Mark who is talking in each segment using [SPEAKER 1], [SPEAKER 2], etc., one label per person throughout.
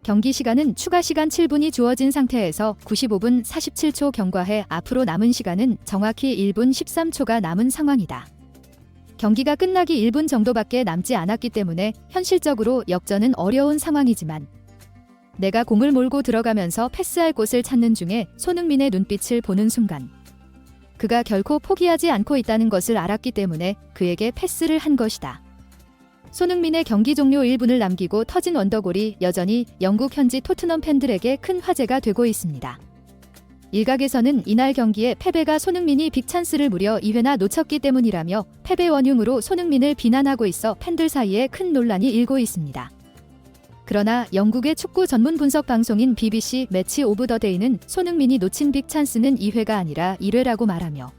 [SPEAKER 1] 경기 시간은 추가 시간 7분이 주어진 상태에서 95분 47초 경과해 앞으로 남은 시간은 정확히 1분 13초가 남은 상황이다. 경기가 끝나기 1분 정도밖에 남지 않았기 때문에 현실적으로 역전은 어려운 상황이지만 내가 공을 몰고 들어가면서 패스할 곳을 찾는 중에 손흥민의 눈빛을 보는 순간 그가 결코 포기하지 않고 있다는 것을 알았기 때문에 그에게 패스를 한 것이다. 손흥민의 경기 종료 1분을 남기고 터진 원더골이 여전히 영국 현지 토트넘 팬들에게 큰 화제가 되고 있습니다. 일각에서는 이날 경기의 패배가 손흥민이 빅찬스를 무려 2회나 놓쳤기 때문이라며 패배 원흉으로 손흥민을 비난하고 있어 팬들 사이에 큰 논란이 일고 있습니다. 그러나 영국의 축구 전문 분석 방송인 BBC 매치 오브 더 데이는 손흥민이 놓친 빅찬스는 2회가 아니라 1회라고 말하며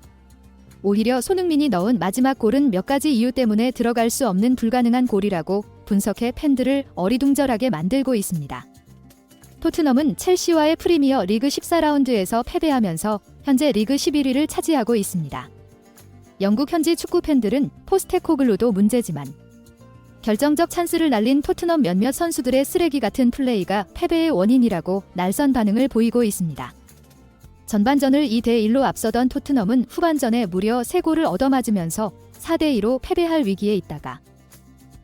[SPEAKER 1] 오히려 손흥민이 넣은 마지막 골은 몇 가지 이유 때문에 들어갈 수 없는 불가능한 골이라고 분석해 팬들을 어리둥절하게 만들고 있습니다. 토트넘은 첼시와의 프리미어 리그 14라운드에서 패배하면서 현재 리그 11위를 차지하고 있습니다. 영국 현지 축구 팬들은 포스테코글루도 문제지만 결정적 찬스를 날린 토트넘 몇몇 선수들의 쓰레기 같은 플레이가 패배의 원인이라고 날선 반응을 보이고 있습니다. 전반전을 2대1로 앞서던 토트넘은 후반전에 무려 3골을 얻어맞으면서 4대2로 패배할 위기에 있다가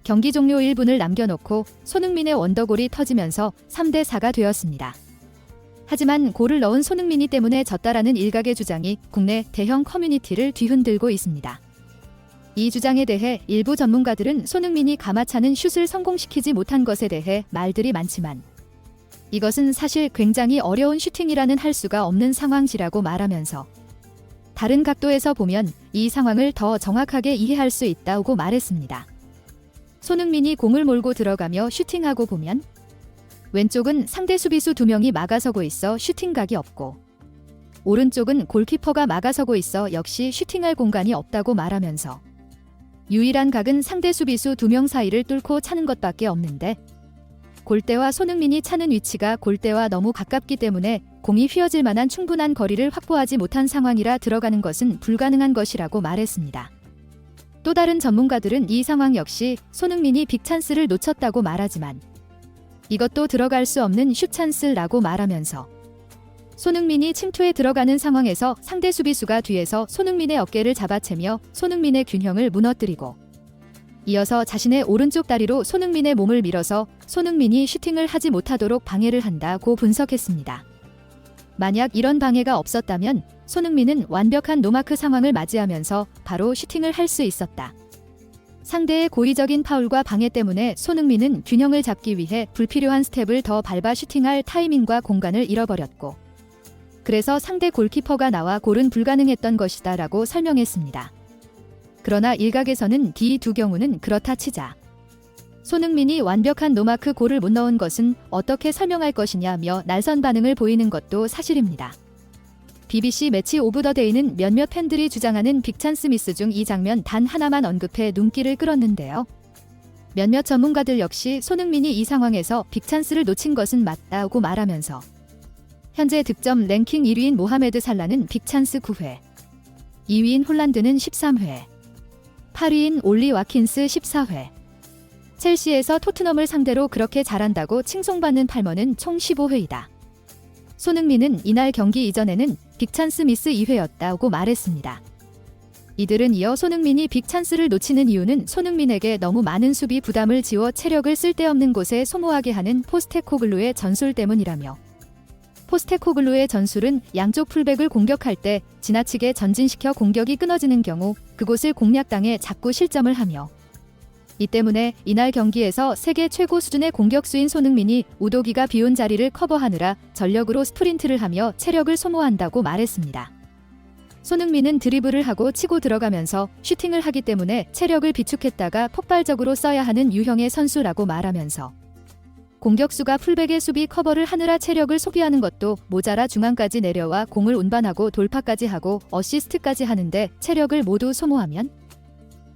[SPEAKER 1] 경기 종료 1분을 남겨놓고 손흥민의 원더골이 터지면서 3대4가 되었습니다. 하지만 골을 넣은 손흥민이 때문에 졌다라는 일각의 주장이 국내 대형 커뮤니티를 뒤흔들고 있습니다. 이 주장에 대해 일부 전문가들은 손흥민이 가마차는 슛을 성공시키지 못한 것에 대해 말들이 많지만 이것은 사실 굉장히 어려운 슈팅이라는 할 수가 없는 상황이라고 말하면서 다른 각도에서 보면 이 상황을 더 정확하게 이해할 수 있다고 말했습니다. 손흥민이 공을 몰고 들어가며 슈팅하고 보면 왼쪽은 상대 수비수 2명이 막아서고 있어 슈팅각이 없고 오른쪽은 골키퍼가 막아서고 있어 역시 슈팅할 공간이 없다고 말하면서 유일한 각은 상대 수비수 2명 사이를 뚫고 차는 것밖에 없는데 골대와 손흥민이 차는 위치가 골대와 너무 가깝기 때문에 공이 휘어질 만한 충분한 거리를 확보하지 못한 상황이라 들어가는 것은 불가능한 것이라고 말했습니다. 또 다른 전문가들은 이 상황 역시 손흥민이 빅찬스를 놓쳤다고 말하지만 이것도 들어갈 수 없는 슛찬스라고 말하면서 손흥민이 침투에 들어가는 상황에서 상대 수비수가 뒤에서 손흥민의 어깨를 잡아채며 손흥민의 균형을 무너뜨리고 이어서 자신의 오른쪽 다리로 손흥민의 몸을 밀어서 손흥민이 슈팅을 하지 못하도록 방해를 한다고 분석했습니다. 만약 이런 방해가 없었다면 손흥민은 완벽한 노마크 상황을 맞이하면서 바로 슈팅을 할 수 있었다. 상대의 고의적인 파울과 방해 때문에 손흥민은 균형을 잡기 위해 불필요한 스텝을 더 밟아 슈팅할 타이밍과 공간을 잃어버렸고 그래서 상대 골키퍼가 나와 골은 불가능했던 것이다 라고 설명했습니다. 그러나 일각에서는 이 두 경우는 그렇다 치자 손흥민이 완벽한 노마크 골을 못 넣은 것은 어떻게 설명할 것이냐며 날선 반응을 보이는 것도 사실입니다. BBC 매치 오브 더 데이는 몇몇 팬들이 주장하는 빅찬스 미스 중 이 장면 단 하나만 언급해 눈길을 끌었는데요. 몇몇 전문가들 역시 손흥민이 이 상황에서 빅찬스를 놓친 것은 맞다고 말하면서 현재 득점 랭킹 1위인 모하메드 살라는 빅찬스 9회, 2위인 홀란드는 13회, 8위인 올리 와킨스 14회, 첼시에서 토트넘을 상대로 그렇게 잘한다고 칭송받는 팔머는 총 15회이다. 손흥민은 이날 경기 이전에는 빅찬스 미스 2회였다고 말했습니다. 이들은 이어 손흥민이 빅찬스를 놓치는 이유는 손흥민에게 너무 많은 수비 부담을 지워 체력을 쓸데없는 곳에 소모하게 하는 포스테코글루의 전술 때문이라며 포스테코글루의 전술은 양쪽 풀백을 공격할 때 지나치게 전진시켜 공격이 끊어지는 경우 그곳을 공략당해 자꾸 실점을 하며 이 때문에 이날 경기에서 세계 최고 수준의 공격수인 손흥민이 우도기가 비운 자리를 커버하느라 전력으로 스프린트를 하며 체력을 소모한다고 말했습니다. 손흥민은 드리블을 하고 치고 들어가면서 슈팅을 하기 때문에 체력을 비축했다가 폭발적으로 써야 하는 유형의 선수라고 말하면서 공격수가 풀백의 수비 커버를 하느라 체력을 소비하는 것도 모자라 중앙까지 내려와 공을 운반하고 돌파까지 하고 어시스트까지 하는데 체력을 모두 소모하면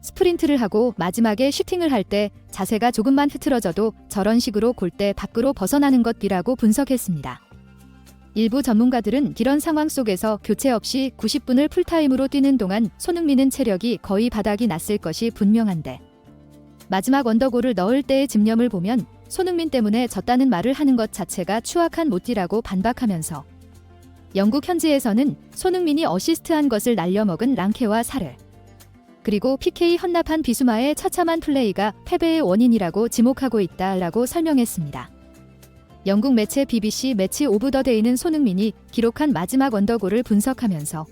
[SPEAKER 1] 스프린트를 하고 마지막에 슈팅을 할 때 자세가 조금만 흐트러져도 저런 식으로 골대 밖으로 벗어나는 것이라고 분석했습니다. 일부 전문가들은 이런 상황 속에서 교체 없이 90분을 풀타임으로 뛰는 동안 손흥민은 체력이 거의 바닥이 났을 것이 분명한데 마지막 언더골을 넣을 때의 집념을 보면 손흥민 때문에 졌다는 말을 하는 것 자체가 추악한 못디라고 반박하면서 영국 현지에서는 손흥민이 어시스트한 것을 날려먹은 랑케와 사르, 그리고 PK 헌납한 비수마의 처참한 플레이가 패배의 원인이라고 지목하고 있다라고 설명했습니다. 영국 매체 BBC 매치 오브 더 데이는 손흥민이 기록한 마지막 원더골을 분석하면서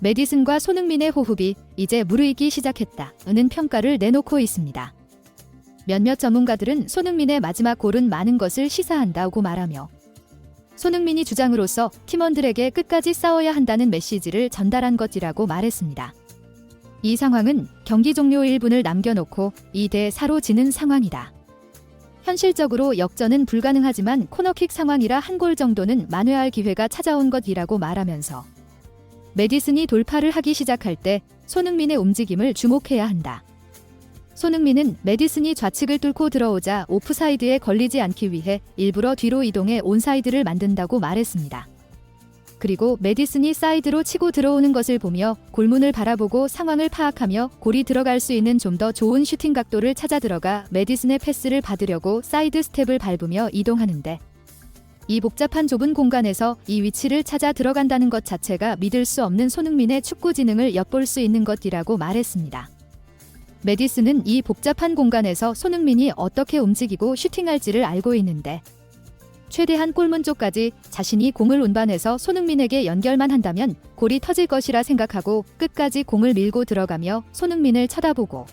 [SPEAKER 1] 메디슨과 손흥민의 호흡이 이제 무르익기 시작했다는 평가를 내놓고 있습니다. 몇몇 전문가들은 손흥민의 마지막 골은 많은 것을 시사한다고 말하며 손흥민이 주장으로서 팀원들에게 끝까지 싸워야 한다는 메시지를 전달한 것이라고 말했습니다. 이 상황은 경기 종료 1분을 남겨놓고 2대4로 지는 상황이다. 현실적으로 역전은 불가능하지만 코너킥 상황이라 한 골 정도는 만회할 기회가 찾아온 것이라고 말하면서 메디슨이 돌파를 하기 시작할 때 손흥민의 움직임을 주목해야 한다. 손흥민은 메디슨이 좌측을 뚫고 들어오자 오프사이드에 걸리지 않기 위해 일부러 뒤로 이동해 온사이드를 만든다고 말했습니다. 그리고 메디슨이 사이드로 치고 들어오는 것을 보며 골문을 바라보고 상황을 파악하며 골이 들어갈 수 있는 좀 더 좋은 슈팅 각도를 찾아 들어가 메디슨의 패스를 받으려고 사이드 스텝을 밟으며 이동하는데 이 복잡한 좁은 공간에서 이 위치를 찾아 들어간다는 것 자체가 믿을 수 없는 손흥민의 축구 지능을 엿볼 수 있는 것이라고 말했습니다. 메디슨은 이 복잡한 공간에서 손흥민이 어떻게 움직이고 슈팅할지를 알고 있는데 최대한 골문 쪽까지 자신이 공을 운반해서 손흥민에게 연결만 한다면 골이 터질 것이라 생각하고 끝까지 공을 밀고 들어가며 손흥민을 쳐다보고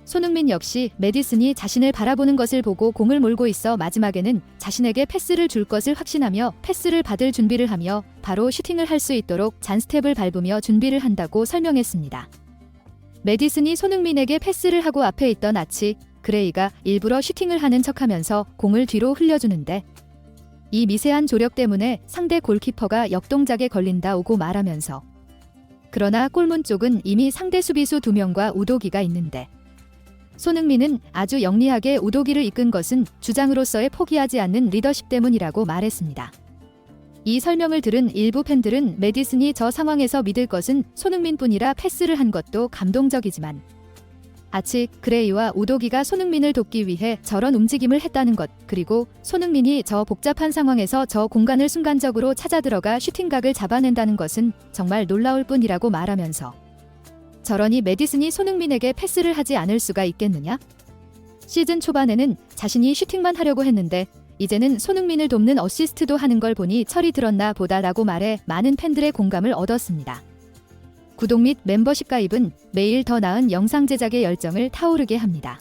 [SPEAKER 1] 손흥민 역시 메디슨이 자신을 바라보는 것을 보고 공을 몰고 있어 마지막에는 자신에게 패스를 줄 것을 확신하며 패스를 받을 준비를 하며 바로 슈팅을 할 수 있도록 잔스텝을 밟으며 준비를 한다고 설명했습니다. 메디슨이 손흥민에게 패스를 하고 앞에 있던 아치 그레이가 일부러 슈팅을 하는 척하면서 공을 뒤로 흘려주는데 이 미세한 조력 때문에 상대 골키퍼가 역동작에 걸린다고 말하면서 그러나 골문 쪽은 이미 상대 수비수 2명과 우도기가 있는데 손흥민은 아주 영리하게 우도기를 이끈 것은 주장으로서의 포기하지 않는 리더십 때문이라고 말했습니다. 이 설명을 들은 일부 팬들은 메디슨이 저 상황에서 믿을 것은 손흥민뿐이라 패스를 한 것도 감동적이지만 아치 그레이와 우도기가 손흥민을 돕기 위해 저런 움직임을 했다는 것, 그리고 손흥민이 저 복잡한 상황에서 저 공간을 순간적으로 찾아 들어가 슈팅각을 잡아낸다는 것은 정말 놀라울 뿐이라고 말하면서 저러니 메디슨이 손흥민에게 패스를 하지 않을 수가 있겠느냐? 시즌 초반에는 자신이 슈팅만 하려고 했는데 이제는 손흥민을 돕는 어시스트도 하는 걸 보니 철이 들었나 보다라고 말해 많은 팬들의 공감을 얻었습니다. 구독 및 멤버십 가입은 매일 더 나은 영상 제작의 열정을 타오르게 합니다.